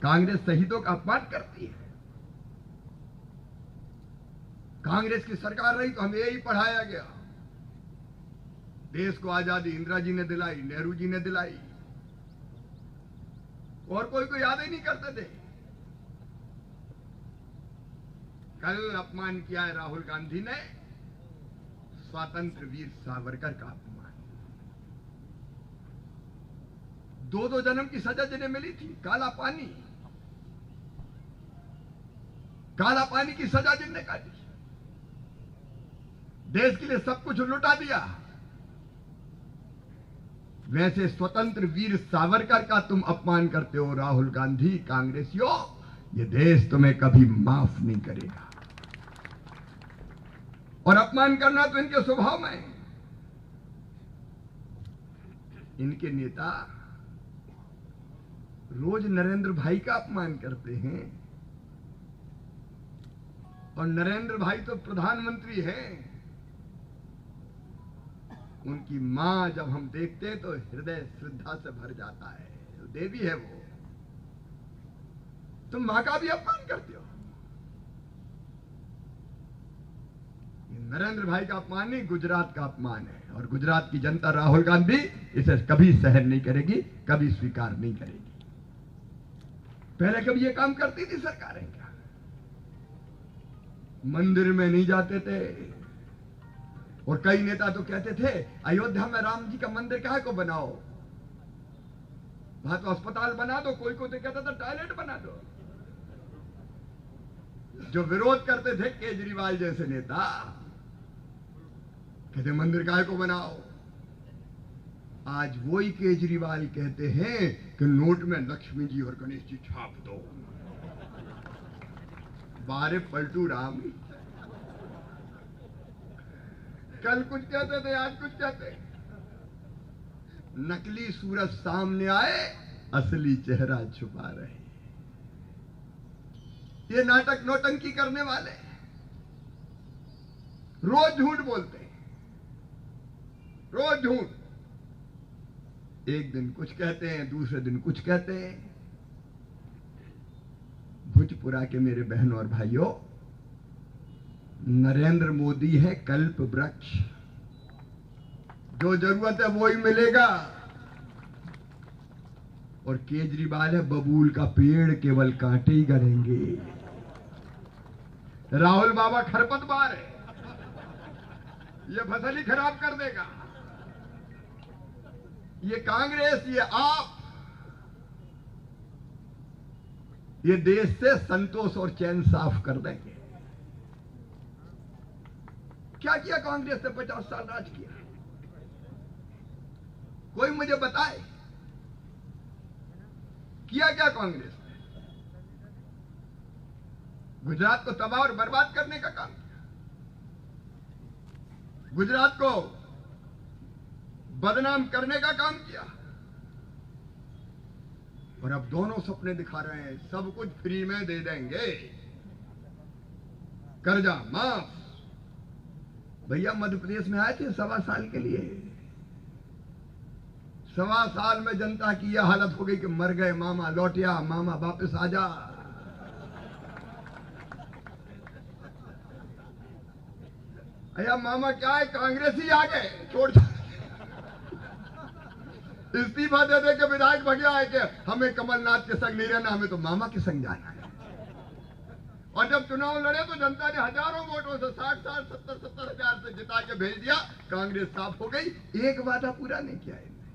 कांग्रेस शहीदों का अपमान करती है। कांग्रेस की सरकार रही तो हमें यही पढ़ाया गया। देश को आजादी इंदिरा जी ने दिलाई, नेहरू जी ने दिलाई, और कोई को याद ही नहीं करते थे। कल अपमान किया है राहुल गांधी ने स्वतंत्र वीर सावरकर का अपमान। 2-2 जन्म की सजा जिन्हें मिली थी, काला पानी की सजा जिनने काटी, देश के लिए सब कुछ लुटा दिया, वैसे स्वतंत्र वीर सावरकर का तुम अपमान करते हो राहुल गांधी, कांग्रेसियों। ये देश तुम्हें कभी माफ नहीं करेगा। और अपमान करना तो इनके स्वभाव में है। इनके नेता रोज नरेंद्र भाई का अपमान करते हैं, और नरेंद्र भाई तो प्रधानमंत्री हैं। उनकी मां जब हम देखते हैं तो हृदय श्रद्धा से भर जाता है। तो देवी है वो, तुम मां का भी अपमान करते हो। ये नरेंद्र भाई का अपमान नहीं, गुजरात का अपमान है। और गुजरात की जनता राहुल गांधी इसे कभी सहन नहीं करेगी, कभी स्वीकार नहीं करेगी। पहले कभी ये काम करती थी सरकारें क्या? मंदिर में नहीं जाते थे। और कई नेता तो कहते थे अयोध्या में राम जी का मंदिर काहे को बनाओ, वहां तो अस्पताल बना दो। कोई को तो कहता था टॉयलेट बना दो। जो विरोध करते थे केजरीवाल जैसे नेता, कहते मंदिर काहे को बनाओ। आज वही केजरीवाल कहते हैं कि नोट में लक्ष्मी जी और गणेश जी छाप दो। बारे पलटू राम, कल कुछ कहते थे, आज कुछ कहते। नकली सूरज सामने आए, असली चेहरा छुपा रहे। ये नाटक नौटंकी करने वाले रोज झूठ बोलते हैं, रोज झूठ। एक दिन कुछ कहते हैं, दूसरे दिन कुछ कहते हैं। भुजपुरा के मेरे बहनों और भाइयों, नरेंद्र मोदी है कल्प वृक्ष, जो जरूरत है वो ही मिलेगा। और केजरीवाल है बबूल का पेड़, केवल कांटे ही गड़ेंगे। राहुल बाबा खरपतवार है, ये फसल ही खराब कर देगा। ये कांग्रेस, ये आप, ये देश से संतोष और चैन साफ कर देंगे। क्या किया कांग्रेस ने? 50 साल राज किया। कोई मुझे बताए किया क्या कांग्रेस ने? गुजरात को तबाह और बर्बाद करने का काम किया, गुजरात को बदनाम करने का काम किया। और अब दोनों सपने दिखा रहे हैं, सब कुछ फ्री में दे देंगे, कर्जा माफ। भैया मध्य प्रदेश में आए थे 1.25 साल के लिए, 1.25 साल में जनता की यह हालत हो गई कि मर गए मामा, लौटिया मामा वापस आ जा। अया मामा क्या है, कांग्रेस ही आ गए, छोड़ इस्तीफा दे दे के विधायक भगिया है कि हमें कमलनाथ के संग नहीं रहना, हमें तो मामा के संग जाना है। और जब चुनाव लड़े तो जनता ने हजारों वोटों से 60 70 हजार से जिता के भेज दिया, कांग्रेस साफ हो गई। एक वादा पूरा नहीं किया इन्होंने।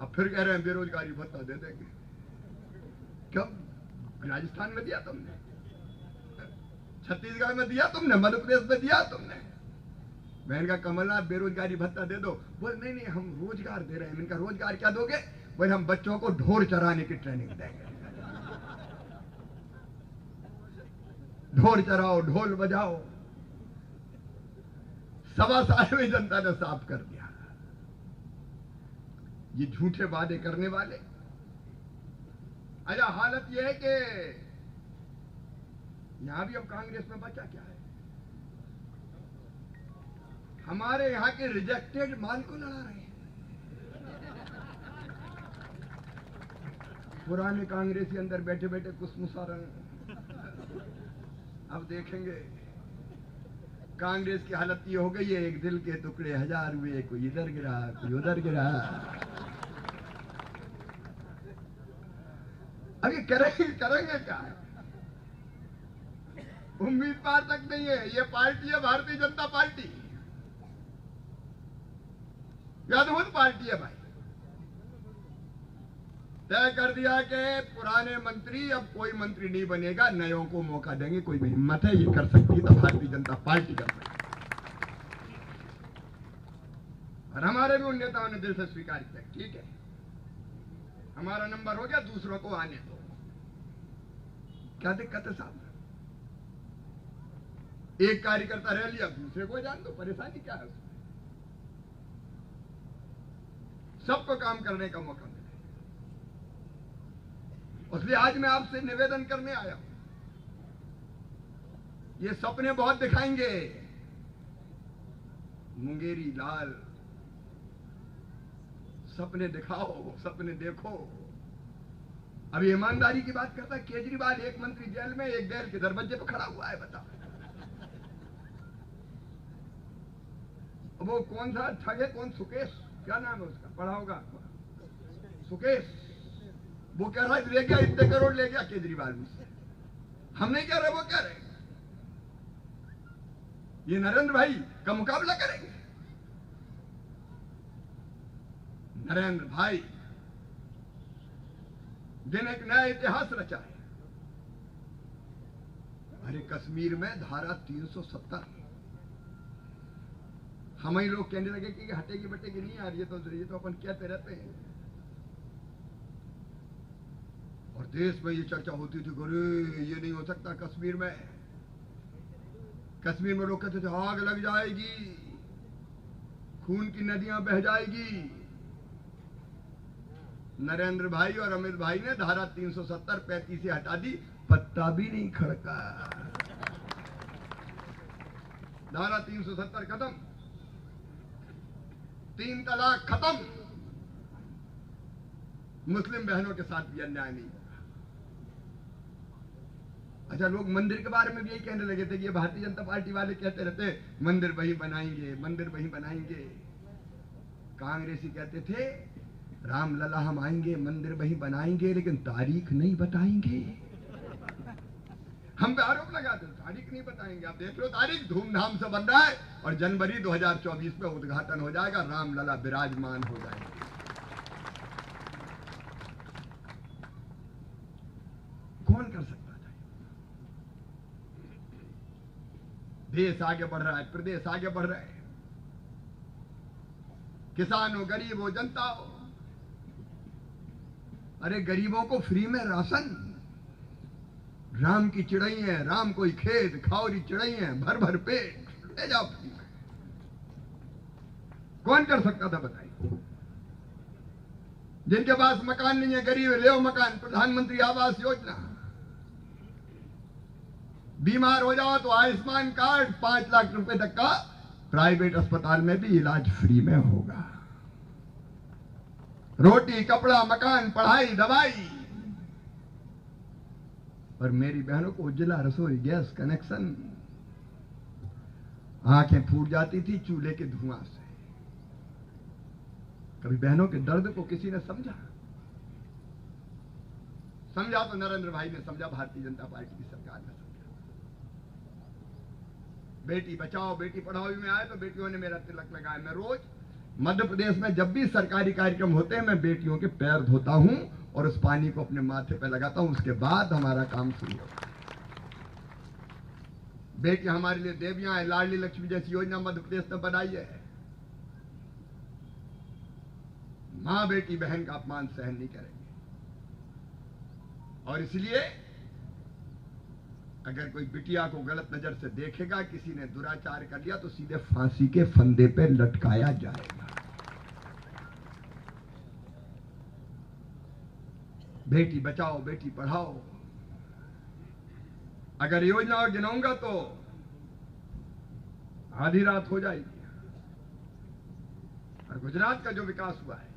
अब फिर कह रहे हैं बेरोजगारी भत्ता दे देंगे। कब? राजस्थान में दिया तुमने, छत्तीसगढ़ में दिया तुमने, मध्य प्रदेश में दिया तुमने। बहन का कमलनाथ बेरोजगारी भत्ता दे दो। बोल नहीं नहीं हम रोजगार दे रहे हैं। इनका रोजगार क्या दोगे? बोले हम बच्चों को ढोल चराने की ट्रेनिंग देंगे। ढोल चराओ, ढोल बजाओ। 1.25 साल में जनता ने साफ कर दिया। ये झूठे वादे करने वाले। अच्छा हालत यह है कि यहां भी अब कांग्रेस में बचा क्या है? हमारे यहां के रिजेक्टेड माल को लड़ा रहे हैं। पुराने कांग्रेसी अंदर बैठे बैठे कुसमुसा रहे हैं। अब देखेंगे कांग्रेस की हालत ये हो गई है, एक दिल के टुकड़े हजार हुए, कोई इधर गिरा कोई उधर गिरा। अभी करेंगे क्या? उम्मीदवार तक नहीं है। ये पार्टी है भारतीय जनता पार्टी, अद्भुत पार्टी है भाई। तय कर दिया कि पुराने मंत्री, अब कोई मंत्री नहीं बनेगा, नयों को मौका देंगे। कोई भी हिम्मत है ये कर सकती है तो भारतीय जनता पार्टी कर सकती है। और हमारे भी उन नेताओं ने दिल से स्वीकार किया, ठीक है हमारा नंबर हो गया, दूसरों को आने दो। क्या दिक्कत है साहब? एक कार्यकर्ता रह लिया, दूसरे को जान दो, परेशानी क्या है उसमें? सबको काम करने का मौका मिले। इसलिए आज मैं आपसे निवेदन करने आया हूं। ये सपने बहुत दिखाएंगे, मुंगेरी लाल, सपने दिखाओ, सपने देखो। अभी ईमानदारी की बात करता है केजरीवाल, एक मंत्री जेल में, एक जेल के दरवाजे पर खड़ा हुआ है। बताओ वो कौन सा ठग है, कौन सुकेश, क्या नाम है उसका, पढ़ा होगा सुकेश। वो कह रहा है ले गया, इतने करोड़ ले गया केजरीवाल मुझसे। हम नहीं कह रहे, वो कह रहे। ये नरेंद्र भाई का मुकाबला करेंगे। नरेंद्र भाई दिन एक नया इतिहास रचा है। अरे कश्मीर में धारा 370 हम ही लोग कहने लगे कि हटेगी बटेगी नहीं यार, ये तो अपन कहते रहते हैं। और देश में ये चर्चा होती थी, अरे ये नहीं हो सकता कश्मीर में। कश्मीर में लोग कहते थे आग लग जाएगी, खून की नदियां बह जाएगी। नरेंद्र भाई और अमित भाई ने धारा 370 35 से हटा दी, पत्ता भी नहीं खड़का। धारा 370 खत्म, 3 तलाक खत्म। मुस्लिम बहनों के साथ भी अन्याय नहीं होगा। अच्छा, लोग मंदिर के बारे में भी यही कहने लगे थे कि ये भारतीय जनता पार्टी वाले कहते रहते मंदिर वही बनाएंगे, मंदिर वही बनाएंगे। कांग्रेसी कहते थे रामलला हम आएंगे, मंदिर वही बनाएंगे, लेकिन तारीख नहीं बताएंगे। हम पे आरोप लगाते तारीख नहीं बताएंगे। आप देख लो तारीख धूमधाम से बन रहा है और जनवरी 2024 में उद्घाटन हो जाएगा, रामलला विराजमान हो जाएंगे। कौन कर सकता था? देश आगे बढ़ रहा है, प्रदेश आगे बढ़ रहा है, किसान हो, गरीब हो, जनता हो। अरे गरीबों को फ्री में राशन, राम की चिड़ई है, राम कोई खेत खाओरी चिड़ई है, भर भर पेट ले जाओ फ्री में। कौन कर सकता था बताइए? जिनके पास मकान नहीं है, गरीब ले मकान, प्रधानमंत्री आवास योजना। बीमार हो जाओ तो आयुष्मान कार्ड, 5 लाख रुपए तक का प्राइवेट अस्पताल में भी इलाज फ्री में होगा। रोटी कपड़ा मकान पढ़ाई दवाई। और मेरी बहनों को उज्ज्वला रसोई गैस कनेक्शन। आंखें फूट जाती थी चूल्हे के धुआं से। कभी बहनों के दर्द को किसी ने समझा? समझा तो नरेंद्र भाई ने समझा, भारतीय जनता पार्टी की सरकार ने समझा। बेटी बचाओ बेटी पढ़ाओ में आए तो बेटियों ने मेरा तिलक लगाया। मैं रोज मध्य प्रदेश में जब भी सरकारी कार्यक्रम होते हैं मैं बेटियों के पैर धोता हूं और उस पानी को अपने माथे पे लगाता हूं। उसके बाद हमारा काम शुरू होता है। बेटी हमारे लिए देवियां है। लाडली लक्ष्मी जैसी योजना मध्य प्रदेश ने बनाई है। मां बेटी बहन का अपमान सहन नहीं करेंगे। और इसलिए अगर कोई बिटिया को गलत नजर से देखेगा, किसी ने दुराचार कर लिया, तो सीधे फांसी के फंदे पे लटकाया जाएगा। बेटी बचाओ बेटी पढ़ाओ। अगर योजना गिनाऊंगा तो आधी रात हो जाएगी। और गुजरात का जो विकास हुआ है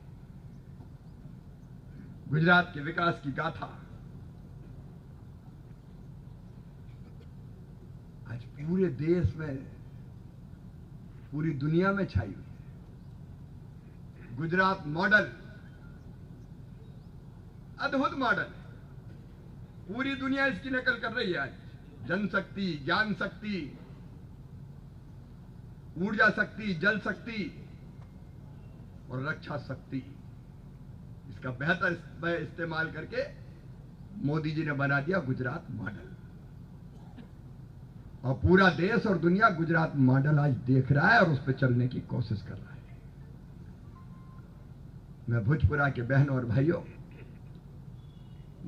गुजरात के विकास की गाथा आज पूरे देश में, पूरी दुनिया में छाई हुई है। गुजरात मॉडल अद्भुत मॉडल, पूरी दुनिया इसकी नकल कर रही है। आज जनशक्ति, ज्ञान शक्ति, ऊर्जा शक्ति, जल शक्ति और रक्षा शक्ति, इसका बेहतर इस्तेमाल करके मोदी जी ने बना दिया गुजरात मॉडल। और पूरा देश और दुनिया गुजरात मॉडल आज देख रहा है और उस पर चलने की कोशिश कर रहा है। मैं भोजपुरा के बहनों और भाइयों,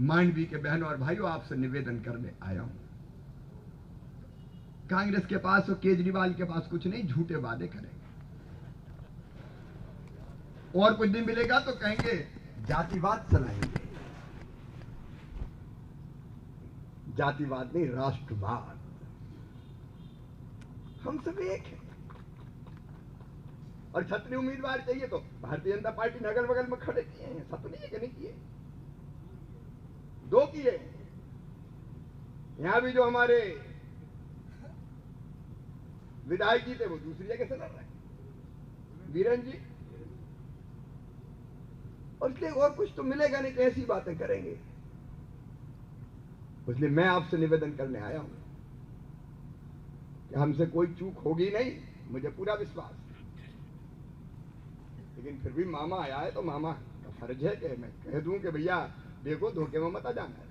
मांडवी के बहनों और भाइयों, आपसे निवेदन करने आया हूं। कांग्रेस के पास और केजरीवाल के पास कुछ नहीं, झूठे वादे करेंगे और कुछ दिन मिलेगा तो कहेंगे जातिवाद चलाएंगे। जातिवाद नहीं, राष्ट्रवाद। हम सब एक हैं। और छत्री उम्मीदवार चाहिए तो भारतीय जनता पार्टी ने अगल बगल में खड़े किए हैं, सब नहीं है कि नहीं किए, 2 किए। यहां भी जो हमारे विधायक जी थे वो दूसरी जगह से लड़ रहे हैं, वीरेन जी। और इसलिए और कुछ तो मिलेगा नहीं, कैसी बातें करेंगे। इसलिए मैं आपसे निवेदन करने आया हूं कि हमसे कोई चूक होगी नहीं, मुझे पूरा विश्वास है। लेकिन फिर भी मामा आया है तो मामा का फर्ज है कि मैं कह दूं कि भैया देखो धोखे में मत आ जाना।